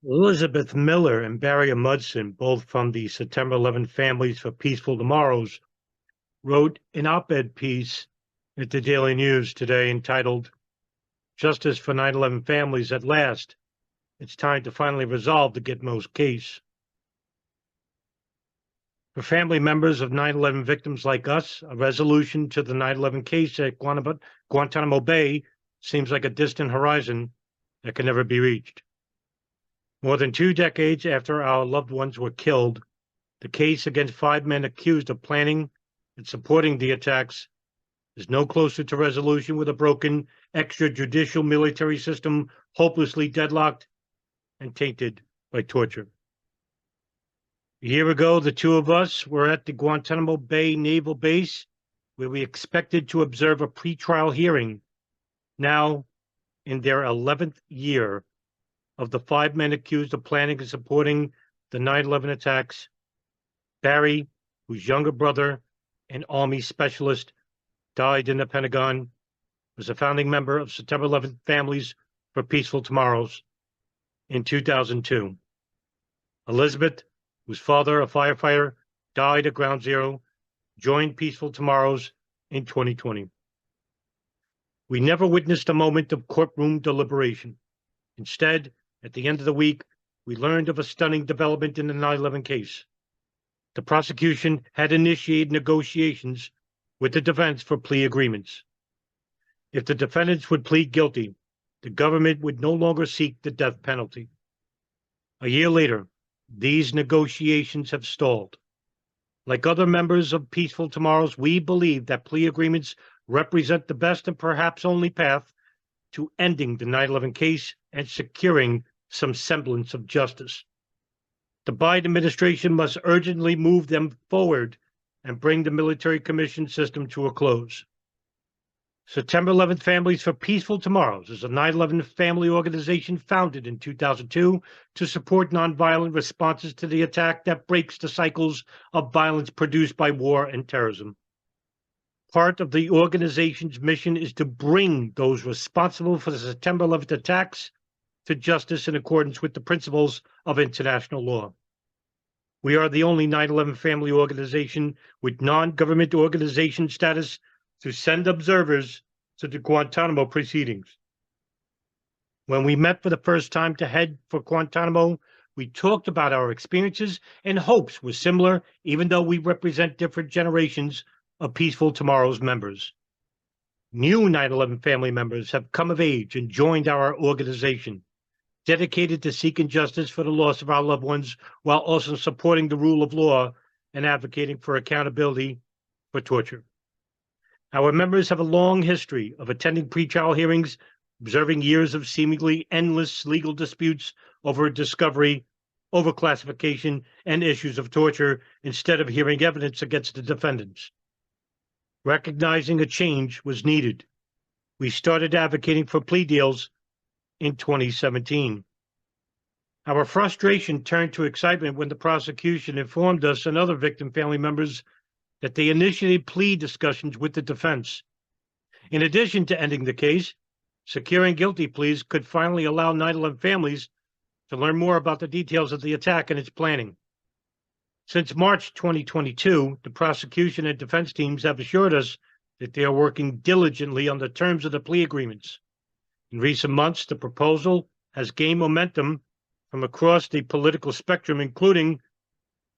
Elizabeth Miller and Barry Amundson, both from the September 11 Families for Peaceful Tomorrows, wrote an op-ed piece at the Daily News today entitled Justice for 9/11 Families at Last. It's time to finally resolve the Gitmo's case. For family members of 9/11 victims like us, a resolution to the 9/11 case at Guantanamo Bay seems like a distant horizon that can never be reached. More than 2 decades after our loved ones were killed, the case against 5 men accused of planning and supporting the attacks is no closer to resolution, with a broken extrajudicial military system hopelessly deadlocked and tainted by torture. A year ago, the two of us were at the Guantanamo Bay Naval Base, where we expected to observe a pretrial hearing. Now, in their 11th year, of the 5 men accused of planning and supporting the 9/11 attacks, Barry, whose younger brother, an Army specialist, died in the Pentagon, was a founding member of September 11th Families for Peaceful Tomorrows in 2002. Elizabeth, whose father, a firefighter, died at Ground Zero, joined Peaceful Tomorrows in 2020. We never witnessed a moment of courtroom deliberation. Instead, at the end of the week, we learned of a stunning development in the 9/11 case. The prosecution had initiated negotiations with the defense for plea agreements. If the defendants would plead guilty, the government would no longer seek the death penalty. A year later, these negotiations have stalled. Like other members of Peaceful Tomorrows, we believe that plea agreements represent the best and perhaps only path to ending the 9/11 case and securing some semblance of justice. The Biden administration must urgently move them forward and bring the military commission system to a close. September 11th Families for Peaceful Tomorrows is a 9/11 family organization founded in 2002 to support nonviolent responses to the attack that breaks the cycles of violence produced by war and terrorism. Part of the organization's mission is to bring those responsible for the September 11th attacks to justice in accordance with the principles of international law. We are the only 9/11 family organization with non-government organization status to send observers to the Guantanamo proceedings. When we met for the first time to head for Guantanamo, we talked about our experiences and hopes were similar, even though we represent different generations of Peaceful Tomorrow's members. New 9/11 family members have come of age and joined our organization, dedicated to seeking justice for the loss of our loved ones while also supporting the rule of law and advocating for accountability for torture. Our members have a long history of attending pretrial hearings, observing years of seemingly endless legal disputes over discovery, overclassification, and issues of torture instead of hearing evidence against the defendants. Recognizing a change was needed, we started advocating for plea deals in 2017. Our frustration turned to excitement when the prosecution informed us and other victim family members that they initiated plea discussions with the defense. In addition to ending the case, securing guilty pleas could finally allow 9/11 families to learn more about the details of the attack and its planning. Since March 2022, the prosecution and defense teams have assured us that they are working diligently on the terms of the plea agreements. In recent months, the proposal has gained momentum from across the political spectrum, including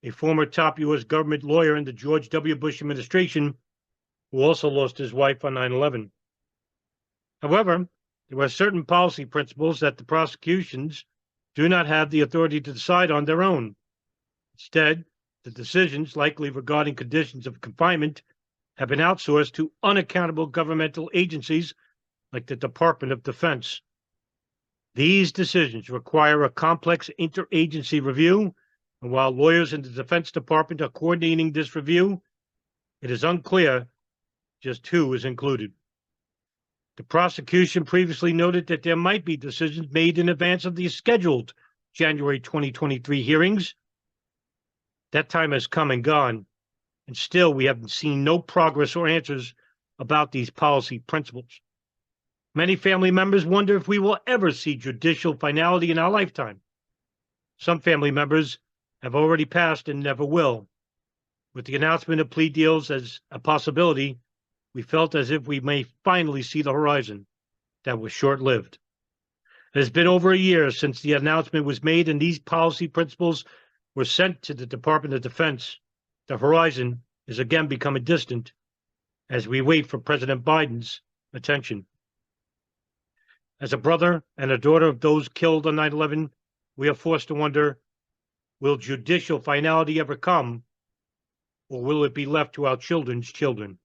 a former top U.S. government lawyer in the George W. Bush administration, who also lost his wife on 9/11. However, there are certain policy principles that the prosecutions do not have the authority to decide on their own. Instead, the decisions, likely regarding conditions of confinement, have been outsourced to unaccountable governmental agencies like the Department of Defense. These decisions require a complex interagency review, and while lawyers in the Defense Department are coordinating this review, it is unclear just who is included. The prosecution previously noted that there might be decisions made in advance of the scheduled January 2023 hearings. That time has come and gone, and still we have seen no progress or answers about these policy principles. Many family members wonder if we will ever see judicial finality in our lifetime. Some family members have already passed and never will. With the announcement of plea deals as a possibility, we felt as if we may finally see the horizon. That was short-lived. It has been over a year since the announcement was made and these policy principles were sent to the Department of Defense. The horizon is again becoming distant as we wait for President Biden's attention. As a brother and a daughter of those killed on 9/11, we are forced to wonder, will judicial finality ever come, or will it be left to our children's children?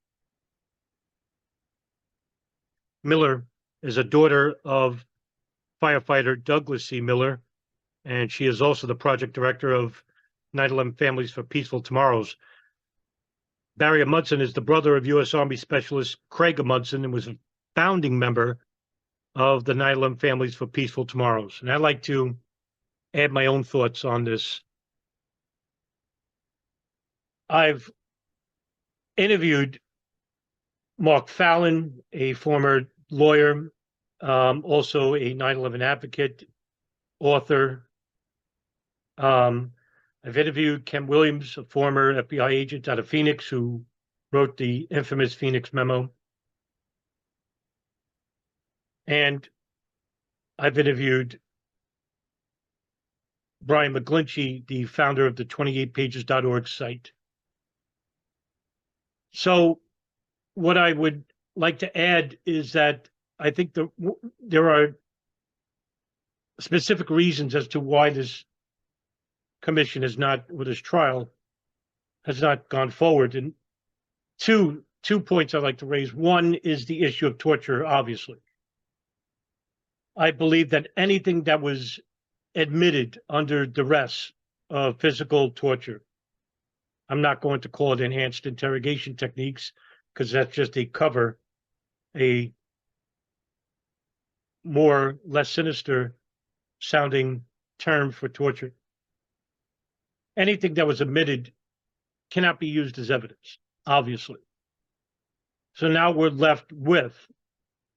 Miller is a daughter of firefighter Douglas C. Miller, and she is also the project director of 9/11 Families for Peaceful Tomorrows. Barry Amundson is the brother of U.S. Army Specialist Craig Amundson and was a founding member of the 9/11 Families for Peaceful Tomorrows. And I'd like to add my own thoughts on this. I've interviewed Mark Fallon, a former lawyer, also a 9/11 advocate, author. I've interviewed Ken Williams, a former FBI agent out of Phoenix who wrote the infamous Phoenix memo. And I've interviewed Brian McGlinchey, the founder of the 28pages.org site. So what I would like to add is that I think there are specific reasons as to why this commission has not, with this trial, has not gone forward. And two points I'd like to raise. One is the issue of torture, obviously. I believe that anything that was admitted under duress of physical torture, I'm not going to call it enhanced interrogation techniques because that's just a cover, a less sinister sounding term for torture. Anything that was admitted cannot be used as evidence, obviously. So now we're left with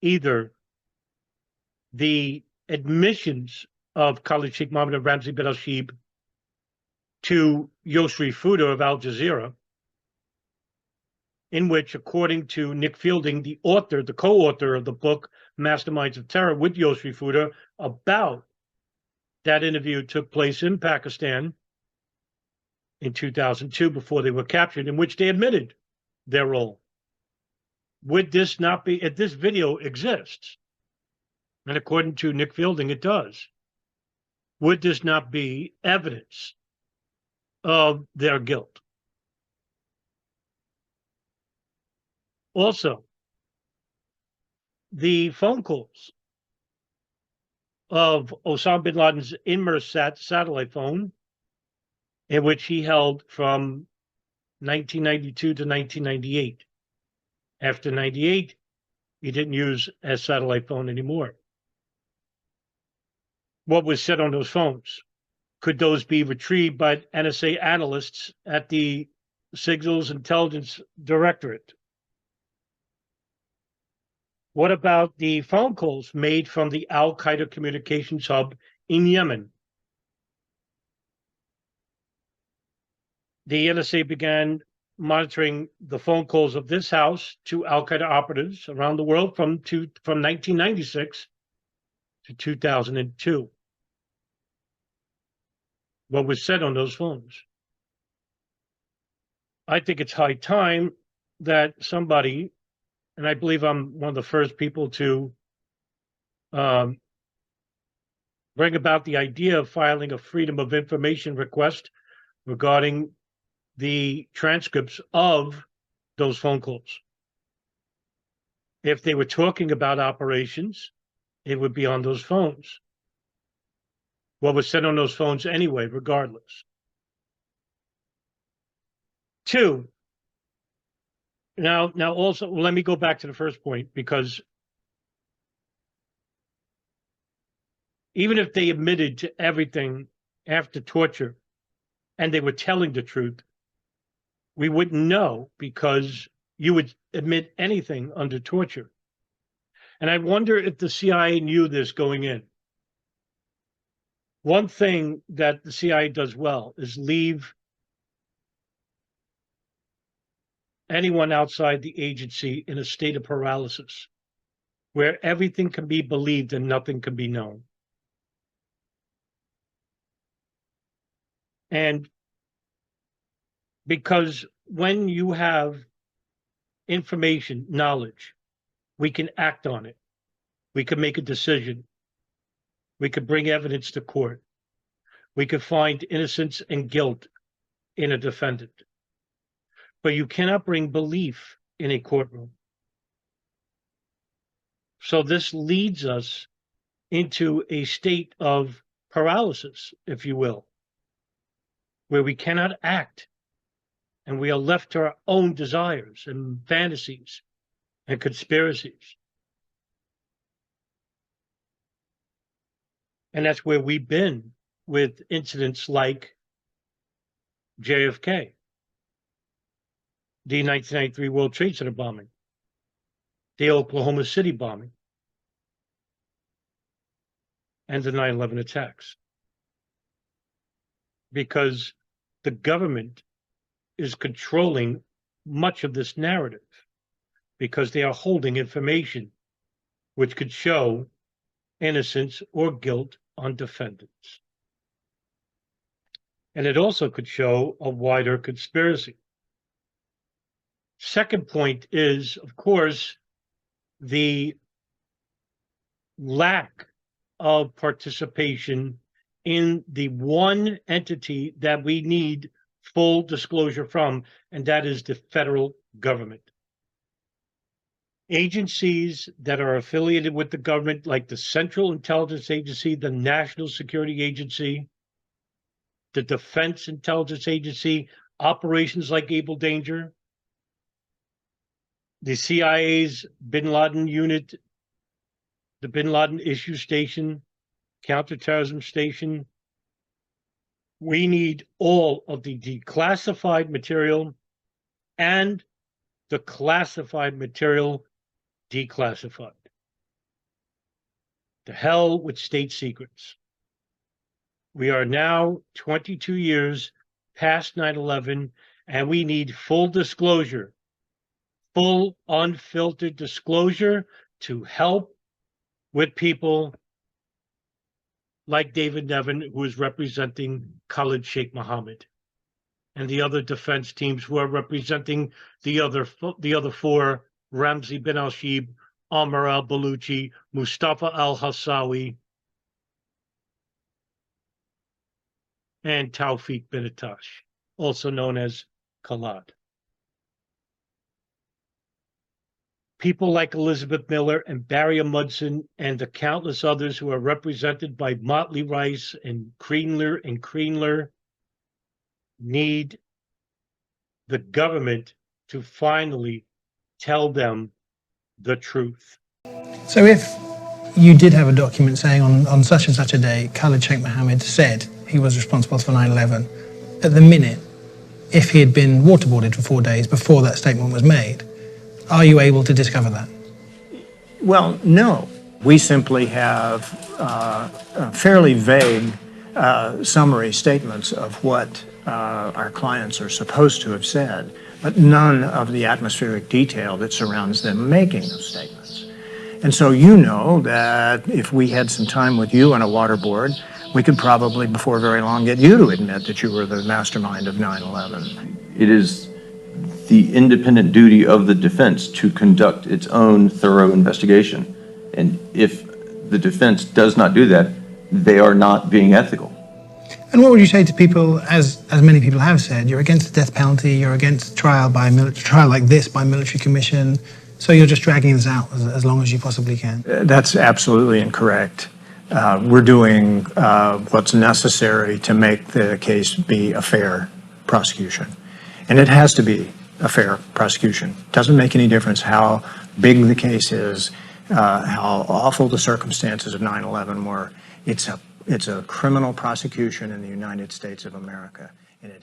either the admissions of Khalid Sheikh Mohammed and Ramzi bin al-Shibh to Yosri Fuda of Al Jazeera, in which, according to Nick Fielding, the author, the co-author of the book Masterminds of Terror with Yosri Fuda, about that interview took place in Pakistan in 2002 before they were captured, in which they admitted their role. Would this not be, if this video exists, and according to Nick Fielding, it does, would this not be evidence of their guilt? Also, the phone calls of Osama bin Laden's Inmarsat satellite phone, in which he held from 1992 to 1998. After 98, he didn't use a satellite phone anymore. What was said on those phones? Could those be retrieved by NSA analysts at the Signals Intelligence Directorate? What about the phone calls made from the Al-Qaeda communications hub in Yemen? The NSA began monitoring the phone calls of this house to Al-Qaeda operatives around the world from 1996 to 2002. What was said on those phones? I think it's high time that somebody, and I believe I'm one of the first people to bring about the idea of filing a Freedom of Information request regarding the transcripts of those phone calls. If they were talking about operations, it would be on those phones. What was said on those phones anyway, regardless. Two, now also, let me go back to the first point, because even if they admitted to everything after torture and they were telling the truth, we wouldn't know, because you would admit anything under torture. And I wonder if the CIA knew this going in. One thing that the CIA does well is leave anyone outside the agency in a state of paralysis, where everything can be believed and nothing can be known. And because when you have information, knowledge, we can act on it. We can make a decision. We could bring evidence to court. We could find innocence and guilt in a defendant. But you cannot bring belief in a courtroom. So this leads us into a state of paralysis, if you will, where we cannot act and we are left to our own desires and fantasies and conspiracies. And that's where we've been with incidents like JFK, the 1993 World Trade Center bombing, the Oklahoma City bombing, and the 9/11 attacks. Because the government is controlling much of this narrative, because they are holding information which could show innocence or guilt on defendants. And it also could show a wider conspiracy. Second point is, of course, the lack of participation in the one entity that we need full disclosure from, and that is the federal government. Agencies that are affiliated with the government, like the Central Intelligence Agency, the National Security Agency, the Defense Intelligence Agency, operations like Able Danger, the CIA's Bin Laden unit, the Bin Laden issue station, counterterrorism station. We need all of the declassified material and the classified material declassified. To hell with state secrets. We are now 22 years past 9/11, and we need full disclosure, full unfiltered disclosure to help with people like David Nevin, who is representing Khalid Sheikh Mohammed, and the other defense teams who are representing the other four: Ramzi bin al-Shibh, Omar al-Baluchi, Mustafa al-Hassawi, and Tawfiq bin Attash, also known as Khalad. People like Elizabeth Miller and Barry Amundson and the countless others who are represented by Motley Rice and Kreenler need the government to finally tell them the truth. So if you did have a document saying on such and such a day, Khalid Sheikh Mohammed said he was responsible for 9/11, at the minute, if he had been waterboarded for 4 days before that statement was made, are you able to discover that? Well, no. We simply have fairly vague summary statements of what our clients are supposed to have said, but none of the atmospheric detail that surrounds them making those statements. And so you know that if we had some time with you on a waterboard, we could probably, before very long, get you to admit that you were the mastermind of 9/11. It is the independent duty of the defense to conduct its own thorough investigation. And if the defense does not do that, they are not being ethical. And what would you say to people, as many people have said, you're against the death penalty, you're against trial like this by military commission, so you're just dragging this out as long as you possibly can? That's absolutely incorrect. We're doing what's necessary to make the case be a fair prosecution. And it has to be a fair prosecution. It doesn't make any difference how big the case is, how awful the circumstances of 9/11 were. It's a criminal prosecution in the United States of America, and it